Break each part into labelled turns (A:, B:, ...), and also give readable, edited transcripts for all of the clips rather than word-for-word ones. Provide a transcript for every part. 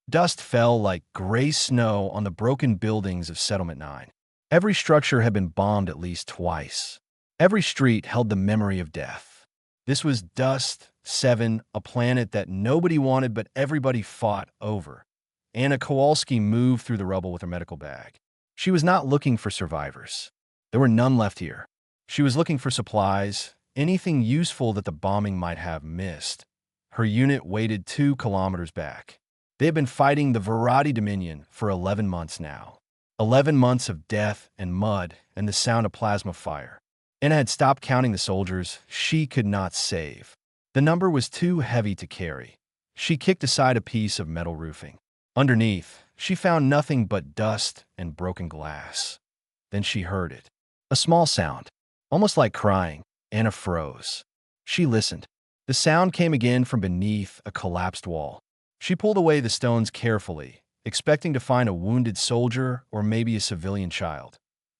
A: Dust fell like gray snow on the broken buildings of Settlement 9. Every structure had been bombed at least twice. Every street held the memory of death. This was Dust 7, a planet that nobody wanted but everybody fought over. Anna Kowalski moved through the rubble with her medical bag. She was not looking for survivors. There were none left here. She was looking for supplies, anything useful that the bombing might have missed. Her unit waited 2 kilometers back. They had been fighting the Verati Dominion for 11 months now. 11 months of death and mud and the sound of plasma fire. Anna had stopped counting the soldiers she could not save. The number was too heavy to carry. She kicked aside a piece of metal roofing. Underneath, she found nothing but dust and broken glass. Then she heard it. A small sound, almost like crying. Anna froze. She listened. The sound came again from beneath a collapsed wall. She pulled away the stones carefully, expecting to find a wounded soldier or maybe a civilian child.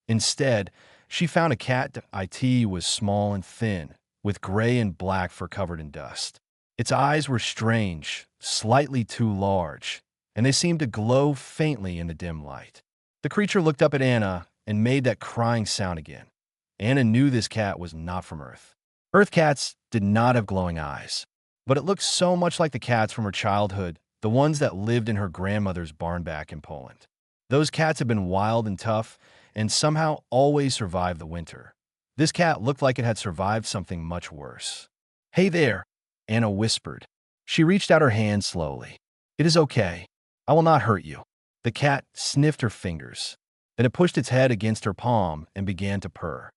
A: Instead, she found a cat. It was small and thin, with gray and black fur covered in dust. Its eyes were strange, slightly too large, and they seemed to glow faintly in the dim light. The creature looked up at Anna and made that crying sound again. Anna knew this cat was not from Earth. Earth cats did not have glowing eyes, but it looked so much like the cats from her childhood, the ones that lived in her grandmother's barn back in Poland. Those cats had been wild and tough and somehow always survived the winter. This cat looked like it had survived something much worse. "Hey there," Anna whispered. She reached out her hand slowly. "It is okay. I will not hurt you." The cat sniffed her fingers. Then it pushed its head against her palm and began to purr.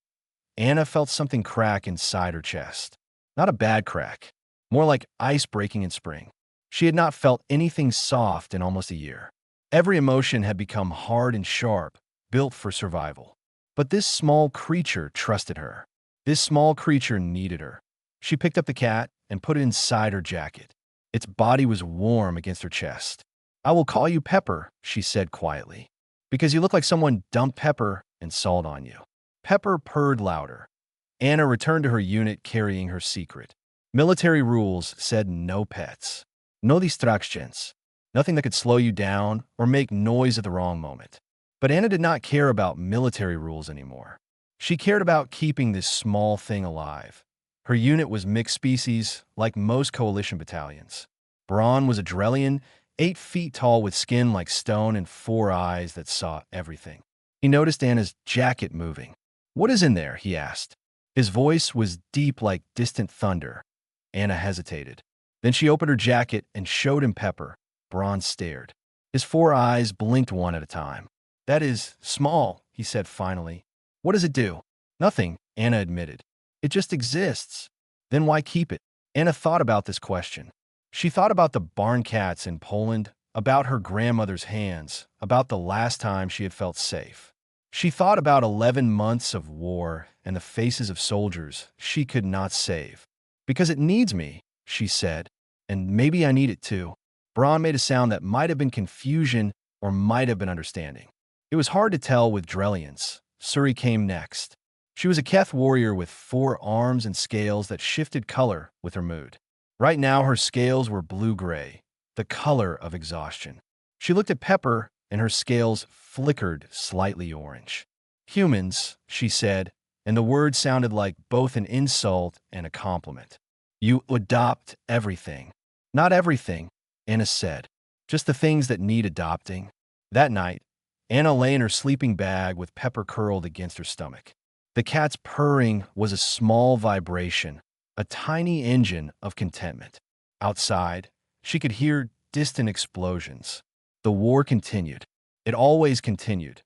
A: Anna felt something crack inside her chest. Not a bad crack, more like ice breaking in spring. She had not felt anything soft in almost a year. Every emotion had become hard and sharp, built for survival. But this small creature trusted her. This small creature needed her. She picked up the cat and put it inside her jacket. Its body was warm against her chest. "I will call you Pepper," she said quietly, "because you look like someone dumped pepper and salt on you." Pepper purred louder. Anna returned to her unit carrying her secret. Military rules said no pets. No distractions. Nothing that could slow you down or make noise at the wrong moment. But Anna did not care about military rules anymore. She cared about keeping this small thing alive. Her unit was mixed species, like most coalition battalions. Braun was a Drellian, 8 feet tall with skin like stone and 4 eyes that saw everything. He noticed Anna's jacket moving. "What is in there?" he asked. His voice was deep like distant thunder. Anna hesitated. Then she opened her jacket and showed him Pepper. Braun stared. His 4 eyes blinked one at a time. "That is small," he said finally. "What does it do?" "Nothing," Anna admitted. "It just exists." "Then why keep it?" Anna thought about this question. She thought about the barn cats in Poland, about her grandmother's hands, about the last time she had felt safe. She thought about 11 months of war and the faces of soldiers she could not save. "Because it needs me," she said, "and maybe I need it too." Braun made a sound that might have been confusion or might have been understanding. It was hard to tell with Drellians. Suri came next. She was a Keth warrior with 4 arms and scales that shifted color with her mood. Right now her scales were blue-gray, the color of exhaustion. She looked at Pepper and her scales flickered slightly orange. "Humans," she said, and the word sounded like both an insult and a compliment. "You adopt everything." "Not everything," Anna said. "Just the things that need adopting." That night, Anna lay in her sleeping bag with Pepper curled against her stomach. The cat's purring was a small vibration, a tiny engine of contentment. Outside, she could hear distant explosions. The war continued. It always continued.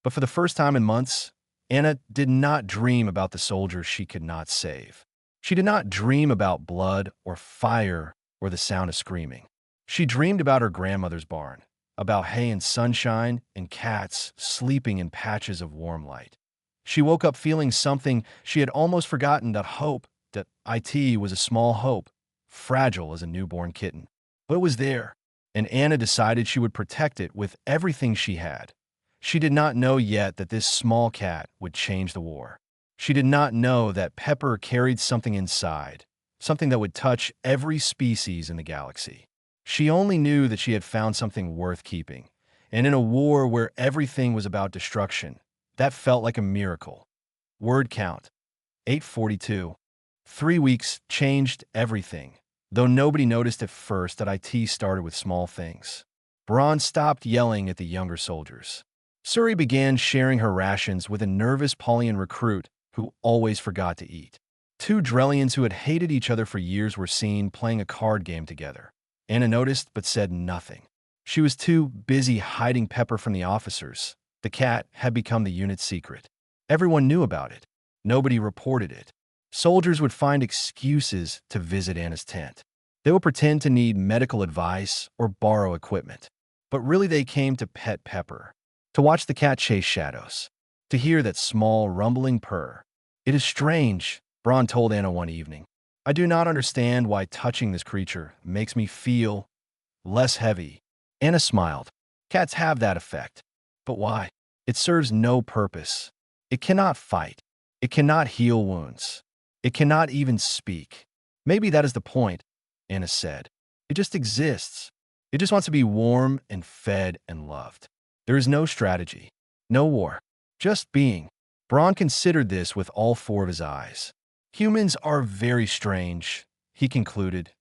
A: But for the first time in months, Anna did not dream about the soldiers she could not save. She did not dream about blood or fire or the sound of screaming. She dreamed about her grandmother's barn, about hay and sunshine and cats sleeping in patches of warm light. She woke up feeling something she had almost forgotten, that hope, that it was a small hope, fragile as a newborn kitten. But it was there, and Anna decided she would protect it with everything she had. She did not know yet that this small cat would change the war. She did not know that Pepper carried something inside, something that would touch every species in the galaxy. She only knew that she had found something worth keeping. And in a war where everything was about destruction, that felt like a miracle. Word count 842. 3 weeks changed everything. Though nobody noticed at first that IT started with small things. Braun stopped yelling at the younger soldiers. Suri began sharing her rations with a nervous Paulian recruit who always forgot to eat. Two Drellians who had hated each other for years were seen playing a card game together. Anna noticed but said nothing. She was too busy hiding Pepper from the officers. The cat had become the unit's secret. Everyone knew about it. Nobody reported it. Soldiers would find excuses to visit Anna's tent. They would pretend to need medical advice or borrow equipment. But really they came to pet Pepper, to watch the cat chase shadows, to hear that small, rumbling purr. "It is strange," Braun told Anna one evening. "I do not understand why touching this creature makes me feel less heavy." Anna smiled. "Cats have that effect. But why? It serves no purpose. It cannot fight. It cannot heal wounds. It cannot even speak." "Maybe that is the point," Anna said. "It just exists. It just wants to be warm and fed and loved. There is no strategy, no war, just being." Braun considered this with all four of his eyes. "Humans are very strange," he concluded.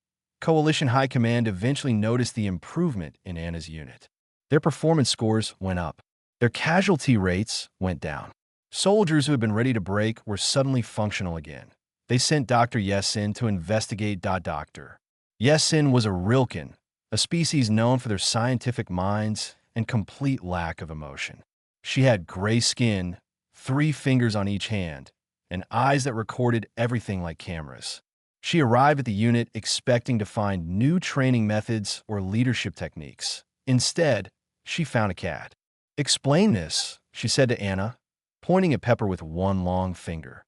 A: Coalition High Command eventually noticed the improvement in Anna's unit. Their performance scores went up. Their casualty rates went down. Soldiers who had been ready to break were suddenly functional again. They sent Dr. Yesin to investigate. Dr. Yesin was a Rilken, a species known for their scientific minds and complete lack of emotion. She had gray skin, 3 fingers on each hand, and eyes that recorded everything like cameras. She arrived at the unit expecting to find new training methods or leadership techniques. Instead, she found a cat. "Explain this," she said to Anna, pointing at Pepper with one long finger.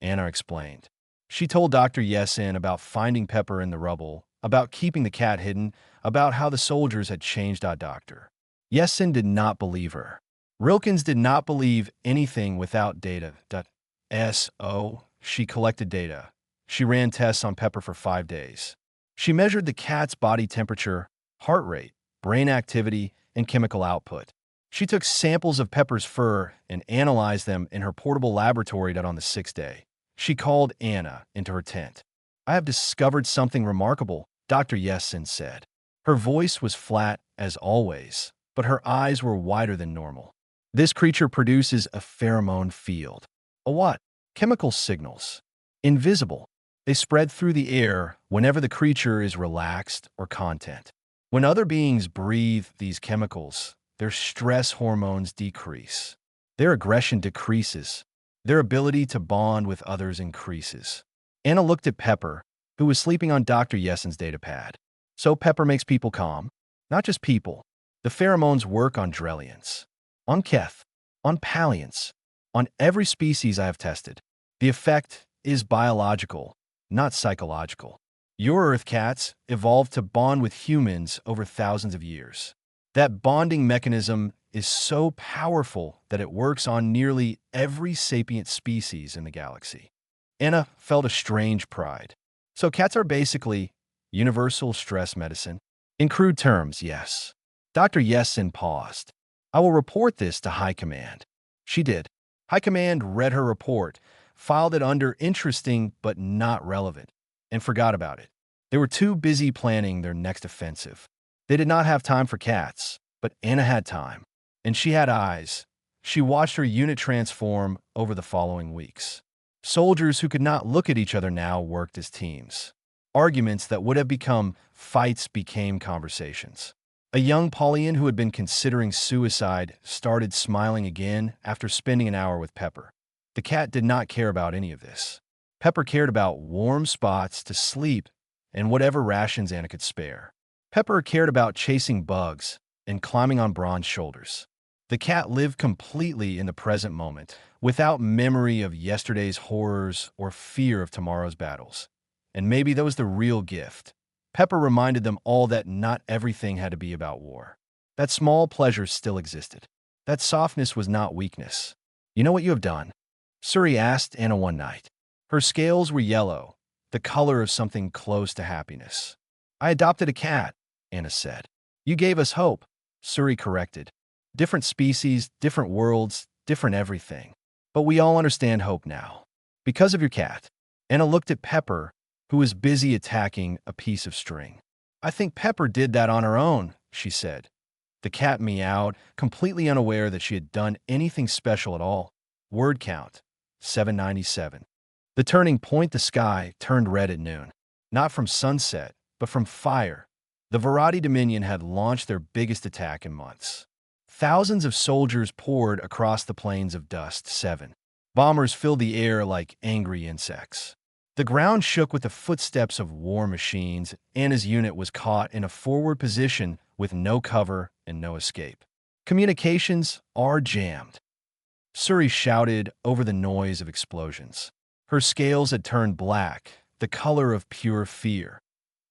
A: Anna explained. She told Dr. Yesin about finding Pepper in the rubble, about keeping the cat hidden, about how the soldiers had changed. Dr. Yesin did not believe her. Rilkins did not believe anything without data. She collected data. She ran tests on Pepper for 5 days. She measured the cat's body temperature, heart rate, brain activity, and chemical output. She took samples of Pepper's fur and analyzed them in her portable laboratory. On the 6th day, she called Anna into her tent. "I have discovered something remarkable," Dr. Yesin said. Her voice was flat as always, but her eyes were wider than normal. "This creature produces a pheromone field." "A what?" "Chemical signals. Invisible. They spread through the air whenever the creature is relaxed or content. When other beings breathe these chemicals, their stress hormones decrease. Their aggression decreases. Their ability to bond with others increases." Anna looked at Pepper, who was sleeping on Dr. Yesin's datapad. "So Pepper makes people calm?" "Not just people. The pheromones work on Drellians, on Keth, on Palians, on every species I have tested. The effect is biological, not psychological. Your Earth cats evolved to bond with humans over thousands of years. That bonding mechanism is so powerful that it works on nearly every sapient species in the galaxy." Anna felt a strange pride. "So cats are basically universal stress medicine?" "In crude terms, yes." Dr. Yesin paused. "I will report this to High Command." She did. High Command read her report, filed it under interesting but not relevant, and forgot about it. They were too busy planning their next offensive. They did not have time for cats, but Anna had time, and she had eyes. She watched her unit transform over the following weeks. Soldiers who could not look at each other now worked as teams. Arguments that would have become fights became conversations. A young Paulian who had been considering suicide started smiling again after spending an hour with Pepper. The cat did not care about any of this. Pepper cared about warm spots to sleep and whatever rations Anna could spare. Pepper cared about chasing bugs and climbing on Braun's shoulders. The cat lived completely in the present moment, without memory of yesterday's horrors or fear of tomorrow's battles. And maybe that was the real gift. Pepper reminded them all that not everything had to be about war. That small pleasures still existed. That softness was not weakness. "You know what you have done?" Suri asked Anna one night. Her scales were yellow, the color of something close to happiness. "I adopted a cat." Anna said. You gave us hope, Suri corrected. Different species, different worlds, different everything. But we all understand hope now. Because of your cat. Anna looked at Pepper, who was busy attacking a piece of string. I think Pepper did that on her own, she said. The cat meowed, completely unaware that she had done anything special at all. Word count, 797. The turning point, the sky turned red at noon. Not from sunset, but from fire. The Varadi Dominion had launched their biggest attack in months. Thousands of soldiers poured across the plains of dust. 7. Bombers filled the air like angry insects. The ground shook with the footsteps of war machines. Anna's unit was caught in a forward position with no cover and no escape. Communications are jammed. Suri shouted over the noise of explosions. Her scales had turned black, the color of pure fear.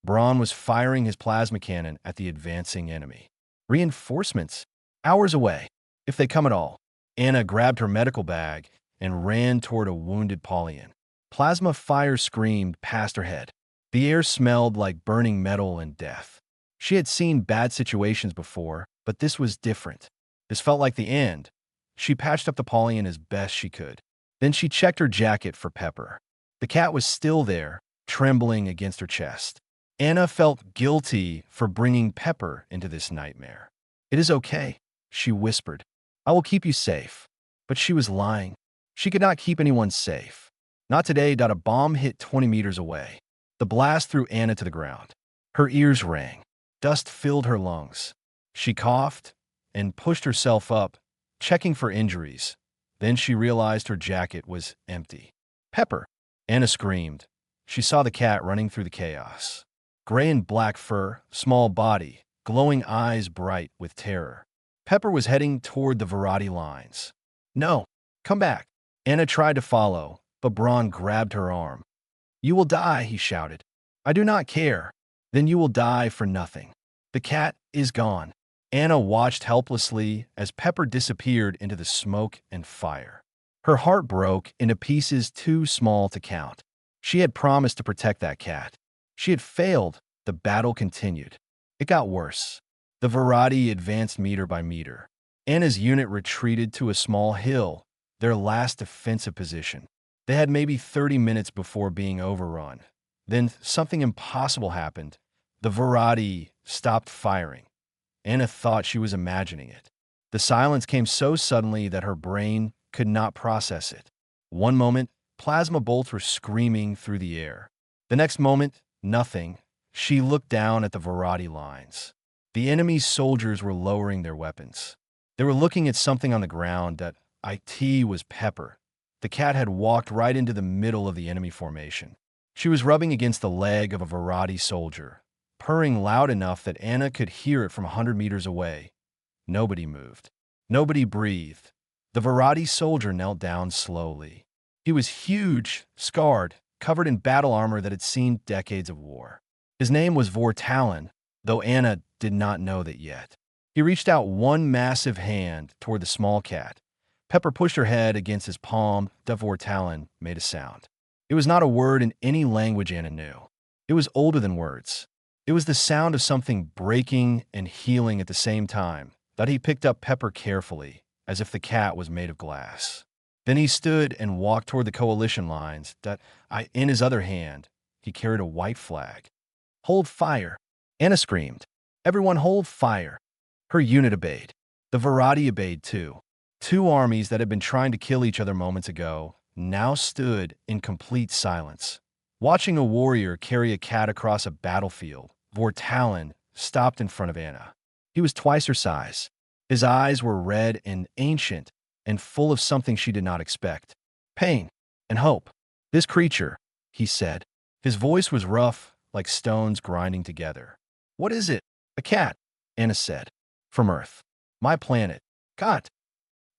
A: Braun was firing his plasma cannon at the advancing enemy. Reinforcements? Hours away, if they come at all. Anna grabbed her medical bag and ran toward a wounded Paulian. Plasma fire screamed past her head. The air smelled like burning metal and death. She had seen bad situations before, but this was different. This felt like the end. She patched up the Paulian as best she could. Then she checked her jacket for Pepper. The cat was still there, trembling against her chest. Anna felt guilty for bringing Pepper into this nightmare. It is okay, she whispered. I will keep you safe. But she was lying. She could not keep anyone safe. Not today. A bomb hit 20 meters away. The blast threw Anna to the ground. Her ears rang. Dust filled her lungs. She coughed and pushed herself up, checking for injuries. Then she realized her jacket was empty. Pepper! Anna screamed. She saw the cat running through the chaos. Gray and black fur, small body, glowing eyes bright with terror. Pepper was heading toward the Varadi lines. No, come back. Anna tried to follow, but Braun grabbed her arm. You will die, he shouted. I do not care. Then you will die for nothing. The cat is gone. Anna watched helplessly as Pepper disappeared into the smoke and fire. Her heart broke into pieces too small to count. She had promised to protect that cat. She had failed. The battle continued. It got worse. The Varadi advanced meter by meter. Anna's unit retreated to a small hill, their last defensive position. They had maybe 30 minutes before being overrun. Then something impossible happened. The Varadi stopped firing. Anna thought she was imagining it. The silence came so suddenly that her brain could not process it. One moment, plasma bolts were screaming through the air. The next moment, nothing. She looked down at the Varadi lines. The enemy's soldiers were lowering their weapons. They were looking at something on the ground that it was Pepper. The cat had walked right into the middle of the enemy formation. She was rubbing against the leg of a Varadi soldier, purring loud enough that Anna could hear it from 100 meters away. Nobody moved. Nobody breathed. The Varadi soldier knelt down slowly. He was huge, scarred, covered in battle armor that had seen decades of war. His name was Vortalin, though Anna did not know that yet. He reached out one massive hand toward the small cat. Pepper pushed her head against his palm. Vortalin made a sound. It was not a word in any language Anna knew. It was older than words. It was the sound of something breaking and healing at the same time. That he picked up Pepper carefully, as if the cat was made of glass. Then he stood and walked toward the coalition lines. In his other hand, he carried a white flag. Hold fire! Anna screamed. Everyone hold fire! Her unit obeyed. The Varadi obeyed too. Two armies that had been trying to kill each other moments ago now stood in complete silence. Watching a warrior carry a cat across a battlefield, Vortalin stopped in front of Anna. He was twice her size. His eyes were red and ancient and full of something she did not expect. Pain and hope. This creature, he said. His voice was rough, like stones grinding together. What is it? A cat, Anna said. From Earth. My planet. Cat.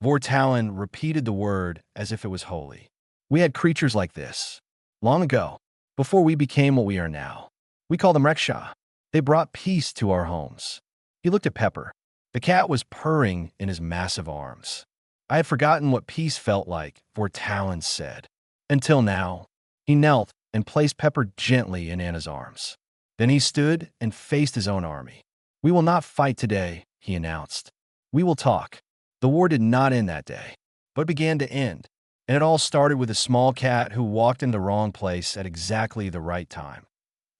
A: Vortalin repeated the word as if it was holy. We had creatures like this. Long ago, before we became what we are now. We call them Reksha. They brought peace to our homes. He looked at Pepper. The cat was purring in his massive arms. I had forgotten what peace felt like, Vortalin said. Until now. He knelt and placed Pepper gently in Anna's arms. Then he stood and faced his own army. "We will not fight today," he announced. "We will talk." The war did not end that day, but began to end. And it all started with a small cat who walked in the wrong place at exactly the right time.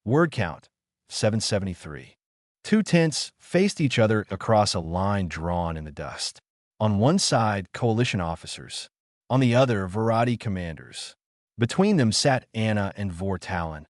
A: Word count, 773. Two tents faced each other across a line drawn in the dust. On one side, coalition officers. On the other, Variety commanders. Between them sat Anna and Vortalin.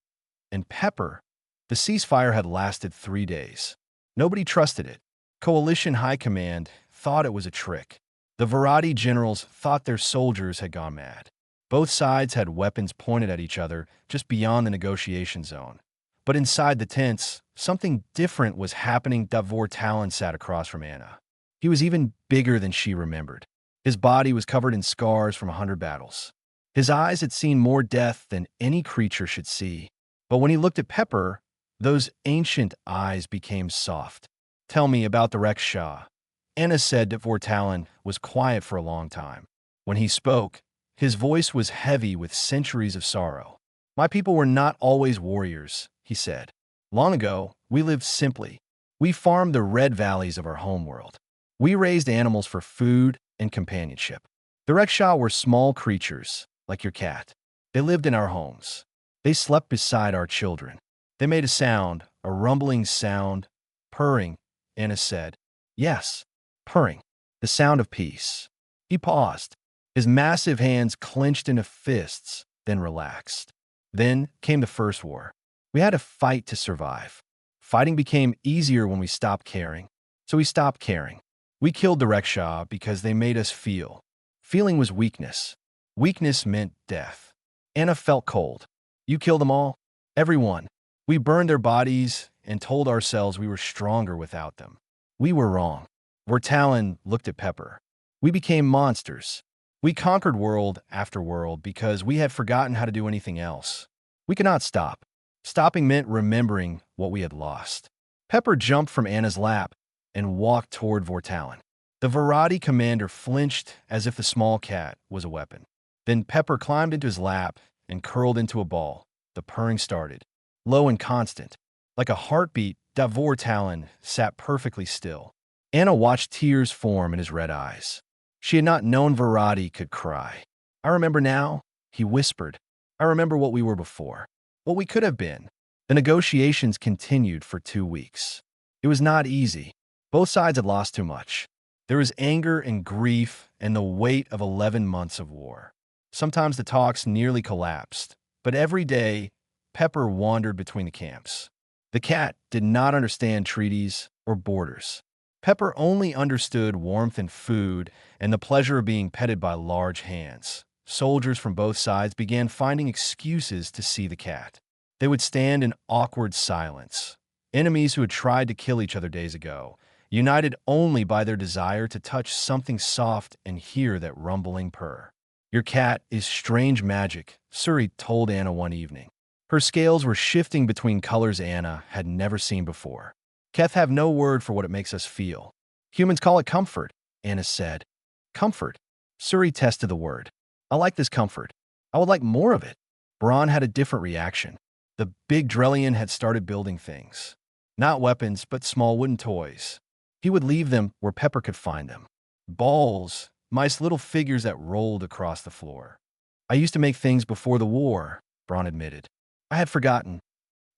A: And Pepper. The ceasefire had lasted 3 days. Nobody trusted it. Coalition High Command thought it was a trick. The Variety generals thought their soldiers had gone mad. Both sides had weapons pointed at each other just beyond the negotiation zone. But inside the tents, something different was happening. Vortalin sat across from Anna. He was even bigger than she remembered. His body was covered in scars from 100 battles. His eyes had seen more death than any creature should see. But when he looked at Pepper, those ancient eyes became soft. "Tell me about the Reksha." Anna said that Vortalin was quiet for a long time. When he spoke, his voice was heavy with centuries of sorrow. "My people were not always warriors," he said. "Long ago, we lived simply. We farmed the red valleys of our homeworld. We raised animals for food and companionship. The Reksha were small creatures, like your cat. They lived in our homes. They slept beside our children. They made a sound, a rumbling sound, purring," Anna said. "Yes, purring. The sound of peace." He paused. His massive hands clenched into fists, then relaxed. Then came the first war. We had to fight to survive. Fighting became easier when we stopped caring. So we stopped caring. We killed the Reksha because they made us feel. Feeling was weakness. Weakness meant death. Anna felt cold. "You killed them all?" "Everyone. We burned their bodies and told ourselves we were stronger without them. We were wrong." Vortalin looked at Pepper. "We became monsters. We conquered world after world because we had forgotten how to do anything else. We could not stop. Stopping meant remembering what we had lost." Pepper jumped from Anna's lap and walked toward Vortalin. The Variety commander flinched as if the small cat was a weapon. Then Pepper climbed into his lap and curled into a ball. The purring started, low and constant. Like a heartbeat, Vortalin sat perfectly still. Anna watched tears form in his red eyes. She had not known Variety could cry. "I remember now," he whispered. "I remember what we were before. What we could have been." The negotiations continued for 2 weeks. It was not easy. Both sides had lost too much. There was anger and grief and the weight of 11 months of war. Sometimes the talks nearly collapsed, but every day, Pepper wandered between the camps. The cat did not understand treaties or borders. Pepper only understood warmth and food and the pleasure of being petted by large hands. Soldiers from both sides began finding excuses to see the cat. They would stand in awkward silence. Enemies who had tried to kill each other days ago, united only by their desire to touch something soft and hear that rumbling purr. "Your cat is strange magic," Suri told Anna one evening. Her scales were shifting between colors Anna had never seen before. "Keth have no word for what it makes us feel. Humans call it comfort," Anna said. "Comfort." Suri tested the word. "I like this comfort. I would like more of it." Braun had a different reaction. The big Drellian had started building things. Not weapons, but small wooden toys. He would leave them where Pepper could find them. Balls, mice, little figures that rolled across the floor. "I used to make things before the war," Braun admitted. "I had forgotten."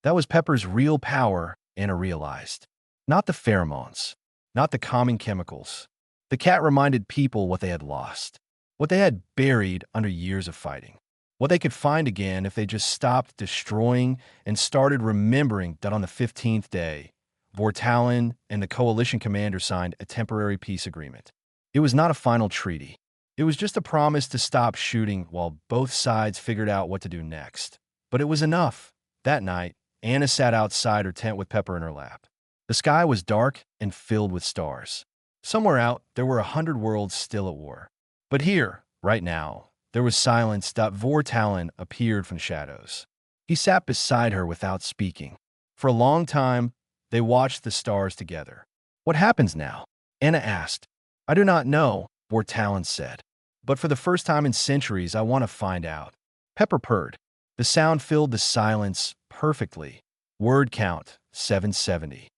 A: That was Pepper's real power, Anna realized. Not the pheromones, not the calming chemicals. The cat reminded people what they had lost, what they had buried under years of fighting, what they could find again if they just stopped destroying and started remembering that on the 15th day, Vortalin and the coalition commander signed a temporary peace agreement. It was not a final treaty. It was just a promise to stop shooting while both sides figured out what to do next. But it was enough. That night, Anna sat outside her tent with Pepper in her lap. The sky was dark and filled with stars. Somewhere out, there were 100 worlds still at war. But here, right now, there was silence. Vortalin appeared from the shadows. He sat beside her without speaking. For a long time, they watched the stars together. "What happens now?" Anna asked. "I do not know," Vortalin said. "But for the first time in centuries, I want to find out." Pepper purred. The sound filled the silence perfectly. Word count, 770.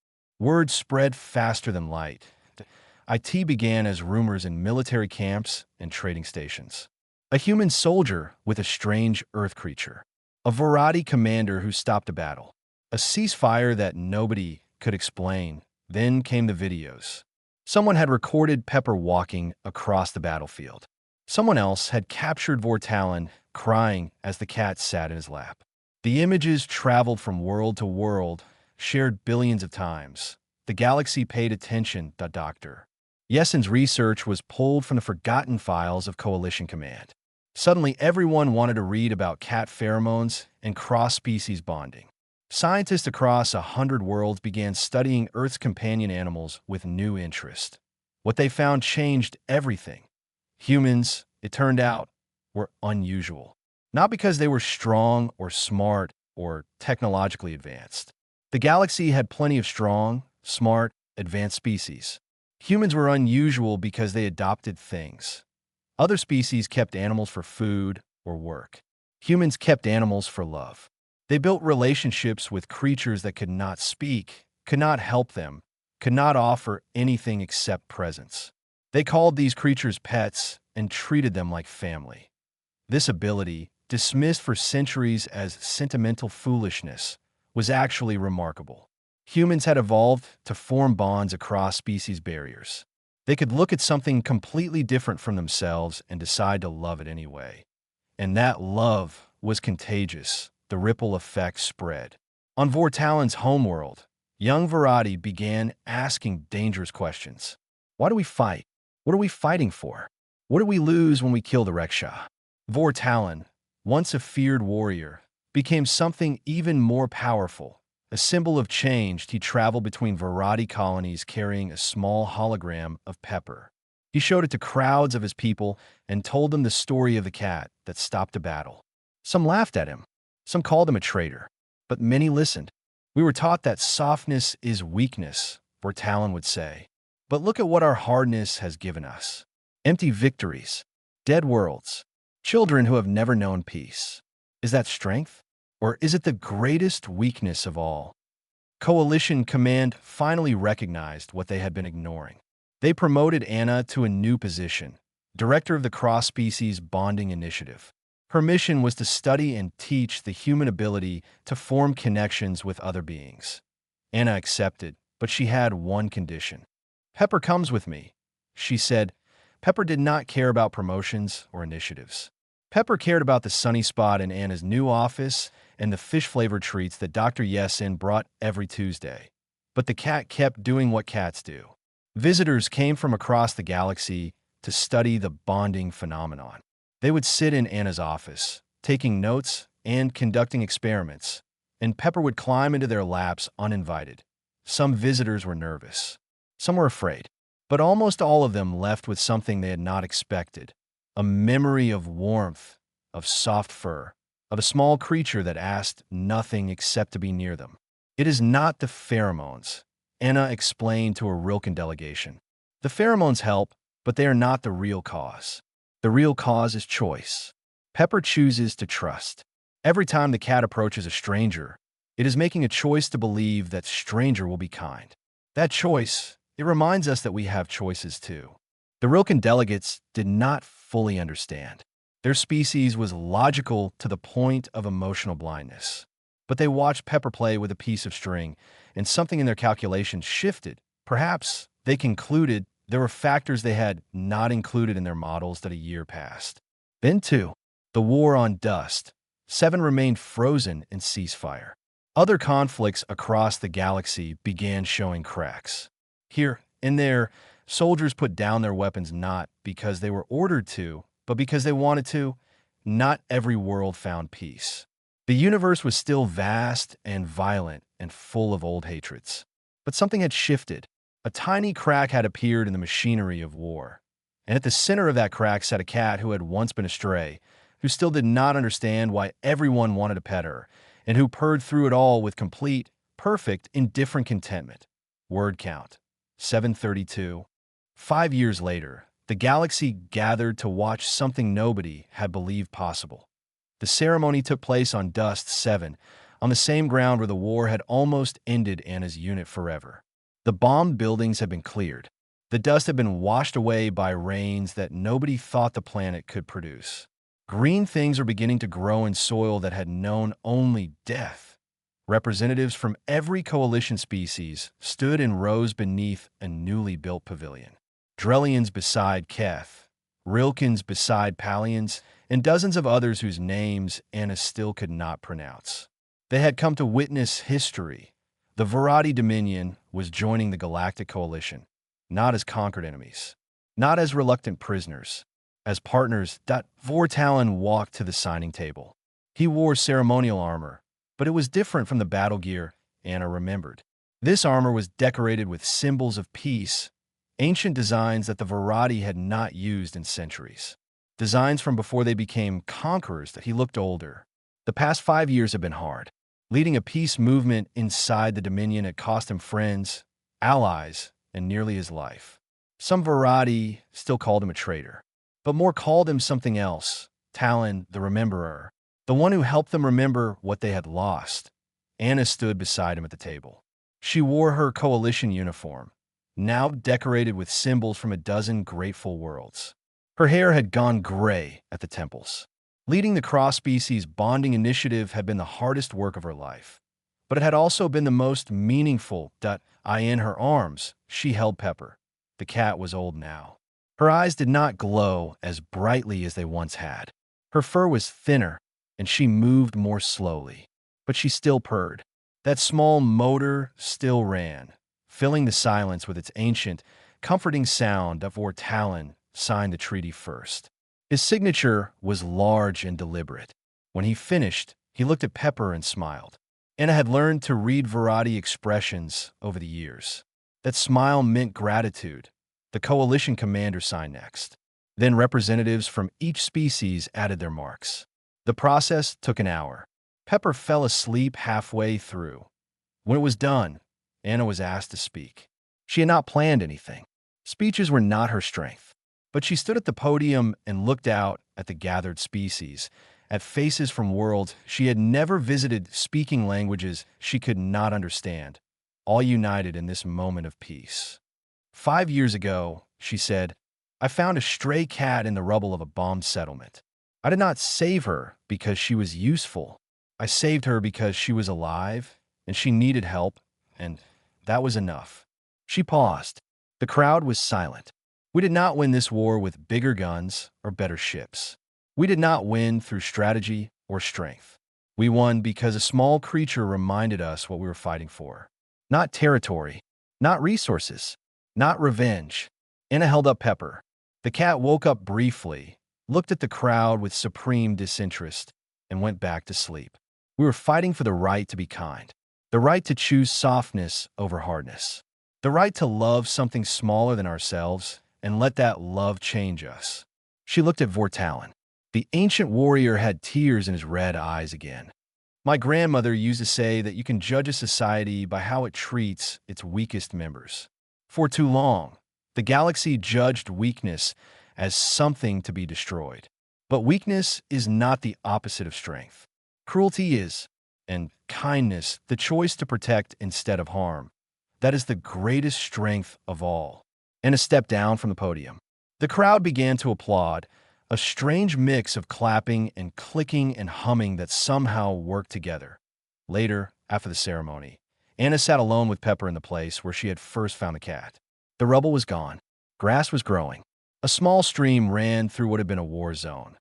A: Word spread faster than light. IT began as rumors in military camps and trading stations. A human soldier with a strange Earth creature. A Varadi commander who stopped a battle. A ceasefire that nobody could explain. Then came the videos. Someone had recorded Pepper walking across the battlefield. Someone else had captured Vortalin crying as the cat sat in his lap. The images traveled from world to world, shared billions of times. The galaxy paid attention, the doctor. Yessen's research was pulled from the forgotten files of Coalition Command. Suddenly, everyone wanted to read about cat pheromones and cross-species bonding. Scientists across 100 worlds began studying Earth's companion animals with new interest. What they found changed everything. Humans, it turned out, were unusual. Not because they were strong or smart or technologically advanced. The galaxy had plenty of strong, smart, advanced species. Humans were unusual because they adopted things. Other species kept animals for food or work. Humans kept animals for love. They built relationships with creatures that could not speak, could not help them, could not offer anything except presence. They called these creatures pets and treated them like family. This ability, dismissed for centuries as sentimental foolishness, was actually remarkable. Humans had evolved to form bonds across species barriers. They could look at something completely different from themselves and decide to love it anyway. And that love was contagious. The ripple effect spread. On Vortalin's homeworld, young Varadi began asking dangerous questions. Why do we fight? What are we fighting for? What do we lose when we kill the Reksha? Vortalin, once a feared warrior, became something even more powerful. A symbol of change, he traveled between Varadi colonies carrying a small hologram of Pepper. He showed it to crowds of his people and told them the story of the cat that stopped a battle. Some laughed at him. Some called him a traitor. But many listened. We were taught that softness is weakness, Vortalin would say. But look at what our hardness has given us. Empty victories. Dead worlds. Children who have never known peace. Is that strength? Or is it the greatest weakness of all? Coalition Command finally recognized what they had been ignoring. They promoted Anna to a new position, Director of the Cross-Species Bonding Initiative. Her mission was to study and teach the human ability to form connections with other beings. Anna accepted, but she had one condition. Pepper comes with me, she said. Pepper did not care about promotions or initiatives. Pepper cared about the sunny spot in Anna's new office and the fish-flavored treats that Dr. Yesin brought every Tuesday. But the cat kept doing what cats do. Visitors came from across the galaxy to study the bonding phenomenon. They would sit in Anna's office, taking notes and conducting experiments, and Pepper would climb into their laps uninvited. Some visitors were nervous. Some were afraid. But almost all of them left with something they had not expected. A memory of warmth, of soft fur, of a small creature that asked nothing except to be near them. It is not the pheromones, Anna explained to a Rilken delegation. The pheromones help, but they are not the real cause. The real cause is choice. Pepper chooses to trust. Every time the cat approaches a stranger, it is making a choice to believe that stranger will be kind. That choice, it reminds us that we have choices too. The Rilken delegates did not fully understand. Their species was logical to the point of emotional blindness. But they watched Pepper play with a piece of string, and something in their calculations shifted. Perhaps they concluded there were factors they had not included in their models that a year passed. Then, too, the war on dust. 7 remained frozen in ceasefire. Other conflicts across the galaxy began showing cracks. Here and there, soldiers put down their weapons not because they were ordered to, but because they wanted to. Not every world found peace. The universe was still vast and violent and full of old hatreds. But something had shifted. A tiny crack had appeared in the machinery of war. And at the center of that crack sat a cat who had once been astray, who still did not understand why everyone wanted to pet her, and who purred through it all with complete, perfect, indifferent contentment. Word count: 732. 5 years later, the galaxy gathered to watch something nobody had believed possible. The ceremony took place on Dust 7, on the same ground where the war had almost ended Anna's unit forever. The bombed buildings had been cleared. The dust had been washed away by rains that nobody thought the planet could produce. Green things were beginning to grow in soil that had known only death. Representatives from every coalition species stood in rows beneath a newly built pavilion. Drellians beside Keth, Rilkins beside Palians, and dozens of others whose names Anna still could not pronounce. They had come to witness history. The Varadi Dominion was joining the Galactic Coalition, not as conquered enemies, not as reluctant prisoners, as partners. Vortalin walked to the signing table. He wore ceremonial armor, but it was different from the battle gear Anna remembered. This armor was decorated with symbols of peace, ancient designs that the Varadi had not used in centuries. Designs from before they became conquerors that he looked older. The past 5 years had been hard. Leading a peace movement inside the Dominion had cost him friends, allies, and nearly his life. Some Varadi still called him a traitor, but more called him something else, Talon, the Rememberer, the one who helped them remember what they had lost. Anna stood beside him at the table. She wore her coalition uniform, now decorated with symbols from a dozen grateful worlds. Her hair had gone gray at the temples. Leading the cross-species bonding initiative had been the hardest work of her life, but it had also been the most meaningful. In her arms, she held Pepper. The cat was old now. Her eyes did not glow as brightly as they once had. Her fur was thinner, and she moved more slowly, but she still purred. That small motor still ran, filling the silence with its ancient, comforting sound of Talon signed the treaty first. His signature was large and deliberate. When he finished, he looked at Pepper and smiled. Anna had learned to read Varadi expressions over the years. That smile meant gratitude. The coalition commander signed next. Then representatives from each species added their marks. The process took an hour. Pepper fell asleep halfway through. When it was done, Anna was asked to speak. She had not planned anything. Speeches were not her strength. But she stood at the podium and looked out at the gathered species, at faces from worlds she had never visited, speaking languages she could not understand, all united in this moment of peace. 5 years ago, she said, I found a stray cat in the rubble of a bombed settlement. I did not save her because she was useful. I saved her because she was alive, and she needed help, and that was enough. She paused. The crowd was silent. We did not win this war with bigger guns or better ships. We did not win through strategy or strength. We won because a small creature reminded us what we were fighting for. Not territory, not resources, not revenge. Anna held up Pepper. The cat woke up briefly, looked at the crowd with supreme disinterest, and went back to sleep. We were fighting for the right to be kind, the right to choose softness over hardness, the right to love something smaller than ourselves and let that love change us. She looked at Vortalin. The ancient warrior had tears in his red eyes again. My grandmother used to say that you can judge a society by how it treats its weakest members. For too long, the galaxy judged weakness as something to be destroyed. But weakness is not the opposite of strength. Cruelty is, and kindness, the choice to protect instead of harm. That is the greatest strength of all. Anna stepped down from the podium. The crowd began to applaud, a strange mix of clapping and clicking and humming that somehow worked together. Later, after the ceremony, Anna sat alone with Pepper in the place where she had first found the cat. The rubble was gone. Grass was growing. A small stream ran through what had been a war zone.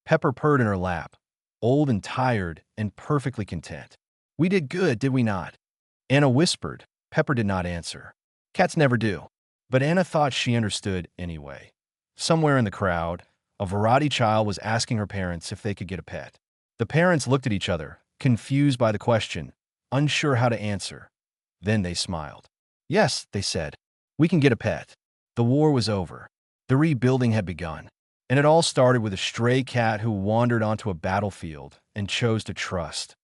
A: Pepper purred in her lap, old and tired and perfectly content. We did good, did we not? Anna whispered. Pepper did not answer. Cats never do. But Anna thought she understood anyway. Somewhere in the crowd, a Varadi child was asking her parents if they could get a pet. The parents looked at each other, confused by the question, unsure how to answer. Then they smiled. Yes, they said, we can get a pet. The war was over. The rebuilding had begun. And it all started with a stray cat who wandered onto a battlefield and chose to trust.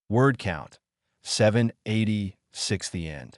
A: Word count, 786, the end.